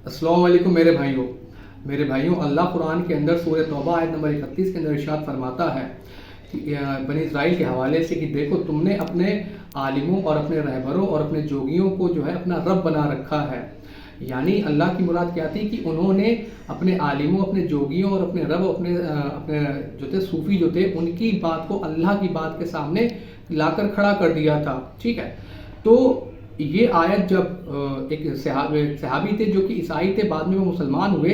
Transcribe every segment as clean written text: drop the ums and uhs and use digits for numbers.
अस्सलाम वालेकुम मेरे भाइयों अल्लाह कुरान के अंदर सूरह तौबा आयत नंबर 31 के अंदर इरशाद फरमाता है कि बनी इस्राइल के हवाले से कि देखो तुमने अपने आलिमों और अपने रहबरों और अपने जोगियों को जो है अपना रब बना रखा है। यानी अल्लाह की मुराद क्या थी कि उन्होंने अपने आलिमों, अपने जोगियों और अपने रब, अपने जो थे सूफी जो थे, उनकी बात को अल्लाह की बात के सामने लाकर खड़ा कर दिया था। ठीक है, तो ये आयत जब एक सहाबी थे जो कि ईसाई थे, बाद में वो मुसलमान हुए,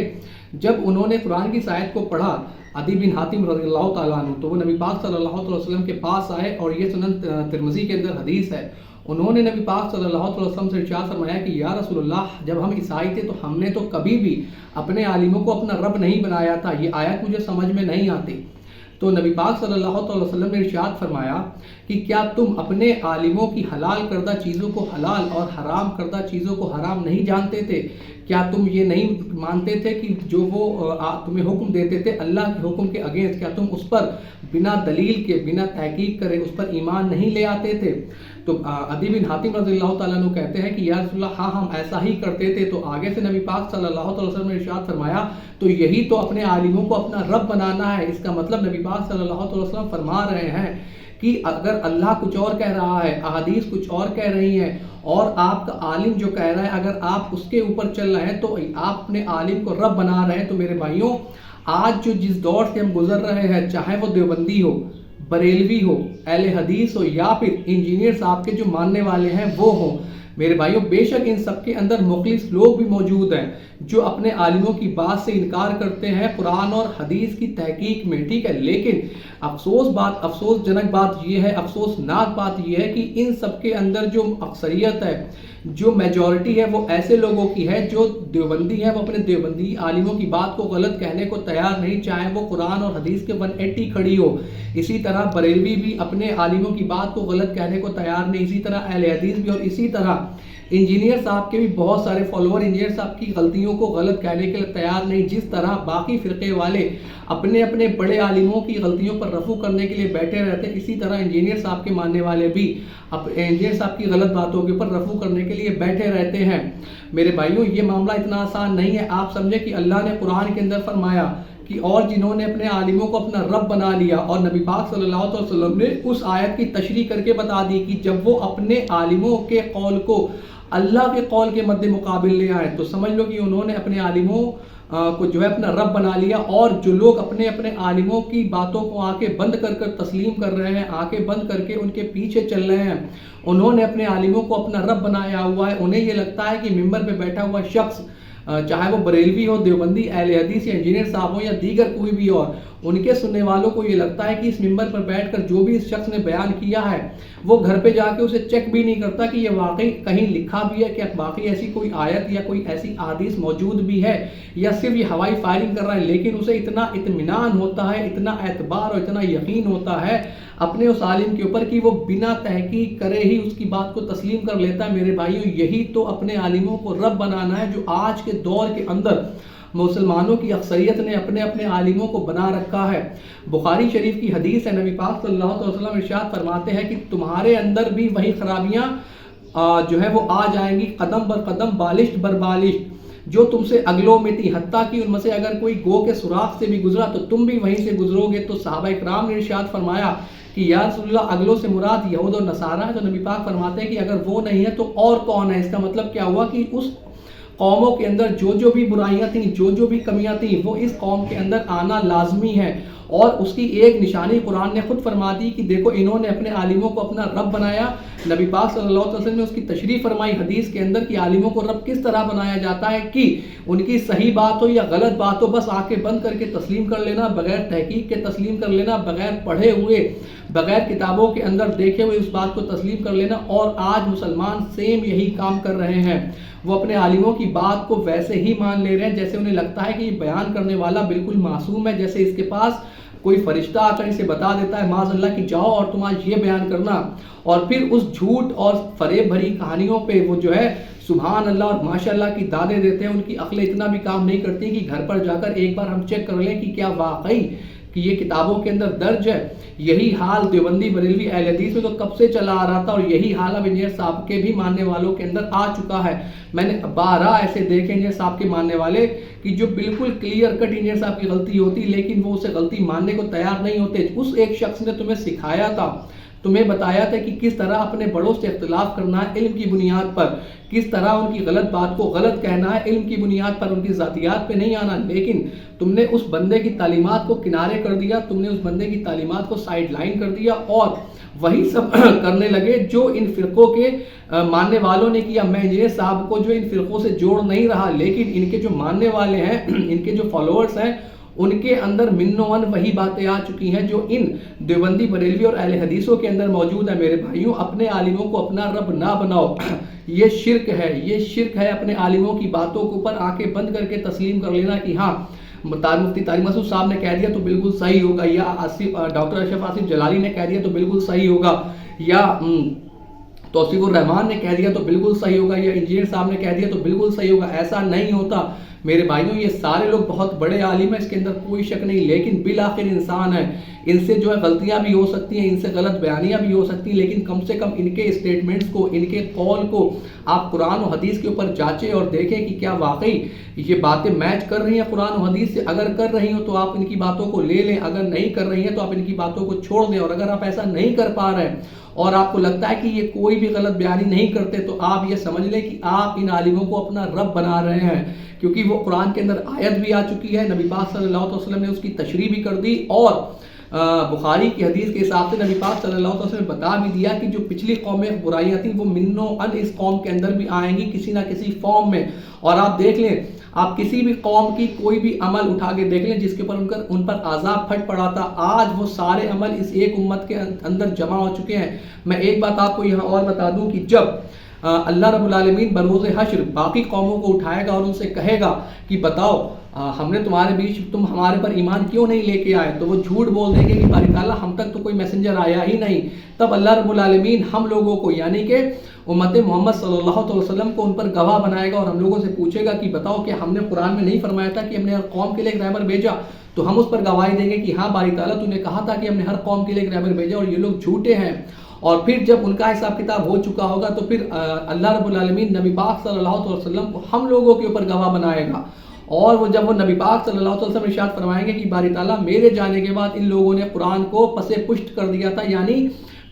जब उन्होंने कुरान की इस आयत को पढ़ा, अदी बिन हातिम रज़ियल्लाहु ताला अन्हु, तो वो नबी पाक सल्लल्लाहु अलैहि वसल्लम के पास आए और ये सुनन तिरमिज़ी के अंदर हदीस है। उन्होंने नबी पाक सल्लल्लाहु अलैहि वसल्लम से इरशाद फरमाया कि या रसूलुल्लाह, जब हम ईसाई थे तो हमने तो कभी भी अपने आलिमों को अपना रब नहीं बनाया था, ये आयत मुझे समझ में नहीं आती। तो नबी पाक सल्लल्लाहु अलैहि वसल्लम ने इरशाद फरमाया कि क्या तुम अपने आलिमों की हलाल करदा चीज़ों को हलाल और हराम करदा चीज़ों को हराम नहीं जानते थे? क्या तुम ये नहीं मानते थे कि जो वो तुम्हें हुक्म देते थे अल्लाह के हुक्म के अगेंस्ट, क्या तुम उस पर बिना दलील के, बिना तहकीक करे उस पर ईमान नहीं ले आते थे? तो अदी बिन हातिम रज़ियल्लाहु ताला अन्हु कहते हैं कि या रसूलल्लाह, हाँ हम ऐसा ही करते थे। तो आगे से नबी पाक सल्लल्लाहु अलैहि वसल्लम ने इरशाद फरमाया, तो यही तो अपने आलिमों को अपना रब बनाना है। इसका मतलब नबी पाक सल्लल्लाहु अलैहि वसल्लम फरमा रहे हैं कि अगर अल्लाह कुछ और कह रहा है, अहादीस कुछ और कह रही हैं, और आपका आलिम जो कह रहा है अगर आप उसके ऊपर चल रहे हैं तो आप अपने आलिम को रब बना रहे हैं। तो मेरे भाइयों, आज जो जिस दौर से हम गुजर रहे हैं, चाहे वो देवबंदी हो, बरेलवी हो, अहले हदीस हो, या फिर इंजीनियर साहब के जो मानने वाले हैं वो हो, मेरे भाइयों बेशक इन सबके अंदर मुखलिस लोग भी मौजूद हैं जो अपने आलिमों की बात से इनकार करते हैं कुरान और हदीस की तहकीक में। ठीक है, लेकिन अफसोसजनक बात यह है, अफसोसनाक बात यह है कि इन सबके अंदर जो अक्सरियत है, जो मेजॉरिटी है, वो ऐसे लोगों की है जो देवबंदी है, वो अपने देवबंदी आलिमों की बात को गलत कहने को तैयार नहीं, चाहे वो कुरान और हदीस के 180 खड़ी हो। इसी तरह बरेलवी भी अपने आलिमों की बात को गलत कहने को तैयार नहीं, इसी तरह अहले हदीस भी, और इसी तरह इंजीनियर साहब के भी बहुत सारे फॉलोअर इंजीनियर साहब की गलतियों को गलत कहने के लिए तैयार नहीं। जिस तरह बाकी फ़िरक़े वाले अपने अपने बड़े आलिमों की गलतियों पर रफू करने के लिए बैठे रहते हैं, इसी तरह इंजीनियर साहब के मानने वाले भी इंजीनियर साहब की गलत बातों के ऊपर रफू करने के लिए बैठे रहते हैं। मेरे भाइयों, ये मामला इतना आसान नहीं है। आप समझे कि अल्लाह ने कुरान के अंदर फरमाया कि और जिन्होंने अपने आलिमों को अपना रब बना लिया, और नबी पाक सल्लल्लाहु अलैहि वसल्लम ने उस आयत की तशरीह करके बता दी कि जब वो अपने आलिमों के कौल को अल्लाह के कौल के मद्दे मुकाबिल ले आए, तो समझ लो कि उन्होंने अपने आलिमों को जो है अपना रब बना लिया। और जो लोग अपने अपने आलिमों की बातों को आंखें बंद कर कर तस्लीम कर रहे हैं, आंखें बंद करके उनके पीछे चल रहे हैं, उन्होंने अपने आलिमों को अपना रब बनाया हुआ है। उन्हें ये लगता है कि मिंबर पे बैठा हुआ शख्स, चाहे वो बरेलवी हो, देवबंदी, अहले हदीस या इंजीनियर साहब हो या दीगर कोई भी और, उनके सुनने वालों को ये लगता है कि इस मिंबर पर बैठकर जो भी इस शख्स ने बयान किया है, वो घर पे जाके उसे चेक भी नहीं करता कि ये वाकई कहीं लिखा भी है, क्या वाकई ऐसी कोई आयत या कोई ऐसी हदीस मौजूद भी है, या सिर्फ ये हवाई फायरिंग कर रहा है। लेकिन उसे इतना इत्मीनान होता है, इतना एतबार और इतना यकीन होता है अपने उस आलिम के ऊपर कि वो बिना तहकीक करे ही उसकी बात को तस्लीम कर लेता है। मेरे भाइयों, यही तो अपने आलिमों को रब बनाना है जो आज के दौर के अंदर मुसलमानों की अक्सरियत ने अपने अपने आलिमों को बना रखा है। बुखारी शरीफ की हदीस है, नबी पाक सल्लल्लाहु अलैहि वसल्लम इरशाद फरमाते हैं कि तुम्हारे अंदर भी वही खराबियाँ जो है वो आ जाएंगी, कदम बर कदम, बालिश बर बालिश, जो तुमसे अगलों में थी, हत्ता कि उनमें से अगर कोई गो के सुराख से भी गुजरा तो तुम भी वहीं से गुजरोगे। तो सहाबा इकराम ने इरशाद फरमाया कि या रसूलल्लाह, अगलों से मुराद यहूद और नसारा है। तो नबी पाक फरमाते हैं कि अगर वो नहीं है तो और कौन है? इसका मतलब क्या हुआ कि उस कौमों के अंदर जो भी बुराइयां थी, जो भी कमियां थी, वो इस कौम के अंदर आना लाजमी है। और उसकी एक निशानी कुरान ने खुद फरमा दी कि देखो इन्होंने अपने आलिमों को अपना रब बनाया। नबी पाक सल्लल्लाहु अलैहि वसल्लम ने उसकी तशरीह फरमाई हदीस के अंदर कि आलिमों को रब किस तरह बनाया जाता है कि उनकी सही बात हो या गलत बात हो, बस आंखें बंद करके तस्लीम कर लेना, बगैर तहकीक के तस्लीम कर लेना, बगैर पढ़े हुए, बगैर किताबों के अंदर देखे हुए उस बात को तस्लीम कर लेना। और आज मुसलमान सेम यही काम कर रहे हैं। वो अपने आलिमों की बात को वैसे ही मान ले रहे हैं जैसे उन्हें लगता है कि ये बयान करने वाला बिल्कुल मासूम है, जैसे इसके पास कोई फरिश्ता आकर इसे बता देता है माज़अल्लाह कि जाओ और तुम आज ये बयान करना, और फिर उस झूठ और फरेब भरी कहानियों पे वो जो है सुभान अल्लाह और माशाअल्लाह की दादे देते हैं। उनकी अक्लें इतना भी काम नहीं करती कि घर पर जाकर एक बार हम चेक कर लें कि क्या वाकई کہ یہ کتابوں کے اندر درج ہے۔ یہی حال دیوبندی بریلوی اہل حدیث میں تو کب سے چلا آ رہا تھا، اور یہی حال اب انجینئر صاحب کے بھی ماننے والوں کے اندر آ چکا ہے۔ میں نے 12 ایسے دیکھے انجینئر صاحب کے ماننے والے کہ جو بالکل کلیئر کٹ انجینئر صاحب کی غلطی ہوتی لیکن وہ اسے غلطی ماننے کو تیار نہیں ہوتے۔ اس ایک شخص نے تمہیں سکھایا تھا، تمہیں بتایا تھا کہ کس طرح اپنے بڑوں سے اختلاف کرنا ہے علم کی بنیاد پر، کس طرح ان کی غلط بات کو غلط کہنا ہے علم کی بنیاد پر، ان کی ذاتیات پہ نہیں آنا، لیکن تم نے اس بندے کی تعلیمات کو کنارے کر دیا، تم نے اس بندے کی تعلیمات کو سائیڈ لائن کر دیا اور وہی سب کرنے لگے جو ان فرقوں کے ماننے والوں نے کیا۔ میں انجینئر صاحب کو جو ان فرقوں سے جوڑ نہیں رہا، لیکن ان کے جو ماننے والے ہیں، ان کے جو فالوورز ہیں، ان کے اندر من و ان وہی باتیں آ چکی ہیں جو ان دیوبندی بریلوی اور اہل حدیثوں کے اندر موجود ہے۔ میرے بھائیوں، اپنے عالموں کو اپنا رب نہ بناؤ، یہ شرک ہے، یہ شرک ہے۔ اپنے عالموں کی باتوں کے اوپر آنکھیں بند کر کے تسلیم کر لینا کہ ہاں مفتی طارق مسعود صاحب نے کہہ دیا تو بالکل صحیح ہوگا، یا ڈاکٹر اشرف آصف جلالی نے کہہ دیا تو بالکل صحیح ہوگا، یا توصیف الرحمان نے کہہ دیا تو بالکل صحیح ہوگا، یا انجینئر صاحب نے کہہ دیا تو بالکل صحیح ہوگا۔ ایسا نہیں ہوتا میرے بھائیوں، یہ سارے لوگ بہت بڑے عالم ہیں، اس کے اندر کوئی شک نہیں، لیکن بالآخر انسان ہے، ان سے جو ہے غلطیاں بھی ہو سکتی ہیں، ان سے غلط بیانیاں بھی ہو سکتی ہیں، لیکن کم سے کم ان کے اسٹیٹمنٹس کو، ان کے قول کو آپ قرآن و حدیث کے اوپر جانچیں اور دیکھیں کہ کیا واقعی یہ باتیں میچ کر رہی ہیں قرآن و حدیث سے۔ اگر کر رہی ہوں تو آپ ان کی باتوں کو لے لیں، اگر نہیں کر رہی ہیں تو آپ ان کی باتوں کو چھوڑ دیں، اور اگر آپ ایسا نہیں کر پا رہے ہیں اور آپ کو لگتا ہے کہ یہ کوئی بھی غلط بیانی نہیں کرتے تو آپ یہ سمجھ لیں کہ آپ ان عالموں کو اپنا رب بنا رہے ہیں، کیونکہ وہ قرآن کے اندر آیت بھی آ چکی ہے، نبی پاک صلی اللہ علیہ وسلم نے اس کی تشریح بھی کر دی، اور بخاری کی حدیث کے حساب سے نبی پاک صلی اللہ علیہ وسلم نے بتا بھی دیا کہ جو پچھلی قومیں برائیاں تھیں وہ من و ان اس قوم کے اندر بھی آئیں گی کسی نہ کسی فارم میں۔ اور آپ دیکھ لیں، آپ کسی بھی قوم کی کوئی بھی عمل اٹھا کے دیکھ لیں جس کے اوپر ان پر عذاب پھٹ پڑا تھا، آج وہ سارے عمل اس ایک امت کے اندر جمع ہو چکے ہیں۔ میں ایک بات آپ کو یہاں اور بتا دوں کہ جب اللہ رب العالمین بروز حشر باقی قوموں کو اٹھائے گا اور ان سے کہے گا کہ بتاؤ ہم نے تمہارے بیچ، تم ہمارے پر ایمان کیوں نہیں لے کے آئے، تو وہ جھوٹ بول دیں گے کہ باری تعالیٰ ہم تک تو کوئی میسنجر آیا ہی نہیں۔ تب اللہ رب العالمین ہم لوگوں کو، یعنی کہ امت محمد صلی اللہ علیہ وسلم کو ان پر گواہ بنائے گا اور ہم لوگوں سے پوچھے گا کہ بتاؤ کہ ہم نے قرآن میں نہیں فرمایا تھا کہ ہم نے ہر قوم کے لیے ایک رہبر بھیجا، تو ہم اس پر گواہی دیں گے کہ ہاں باری تعالیٰ تو نے کہا تھا کہ ہم نے ہر قوم کے لیے ایک رہبر بھیجا اور یہ لوگ جھوٹے ہیں۔ اور پھر جب ان کا حساب کتاب ہو چکا ہوگا تو پھر اللہ رب العالمین نبی پاک صلی اللہ علیہ وسلم کو ہم لوگوں کے اوپر گواہ بنائے گا، اور وہ جب وہ نبی پاک صلی اللہ علیہ وسلم ارشاد فرمائیں گے کہ باری تعالیٰ میرے جانے کے بعد ان لوگوں نے قرآن کو پس پشت کر دیا تھا، یعنی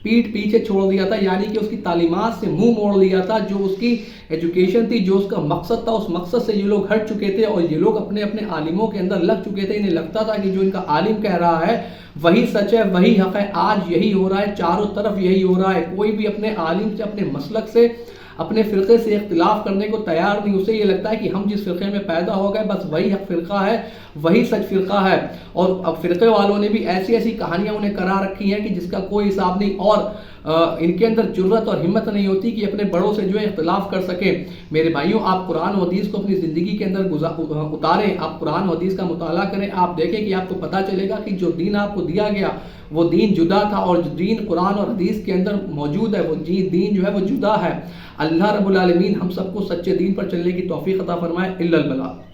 پیٹ پیچھے چھوڑ دیا تھا، یعنی کہ اس کی تعلیمات سے منہ موڑ لیا تھا، جو اس کی ایجوکیشن تھی، جو اس کا مقصد تھا، اس مقصد سے یہ لوگ ہٹ چکے تھے، اور یہ لوگ اپنے اپنے عالموں کے اندر لگ چکے تھے۔ انہیں لگتا تھا کہ جو ان کا عالم کہہ رہا ہے وہی سچ ہے، وہی حق ہے۔ آج یہی ہو رہا ہے، چاروں طرف یہی ہو رہا ہے، کوئی بھی اپنے عالم سے، اپنے مسلک سے، اپنے فرقے سے اختلاف کرنے کو تیار نہیں۔ اسے یہ لگتا ہے کہ ہم جس فرقے میں پیدا ہو گئے بس وہی حق فرقہ ہے، وہی سچ فرقہ ہے، اور اب فرقے والوں نے بھی ایسی ایسی کہانیاں انہیں کرا رکھی ہیں کہ جس کا کوئی حساب نہیں، اور ان کے اندر جرت اور ہمت نہیں ہوتی کہ اپنے بڑوں سے جو ہے اختلاف کر سکیں۔ میرے بھائیوں، آپ قرآن و حدیث کو اپنی زندگی کے اندر اتاریں، آپ قرآن و حدیث کا مطالعہ کریں، آپ دیکھیں کہ آپ کو پتہ چلے گا کہ جو دین آپ کو دیا گیا وہ دین جدا تھا، اور جو دین قرآن اور حدیث کے اندر موجود ہے وہ دین جو ہے وہ جدا ہے۔ اللہ رب العالمین ہم سب کو سچے دین پر چلنے کی توفیق عطا فرمائے۔ الا البلاغ۔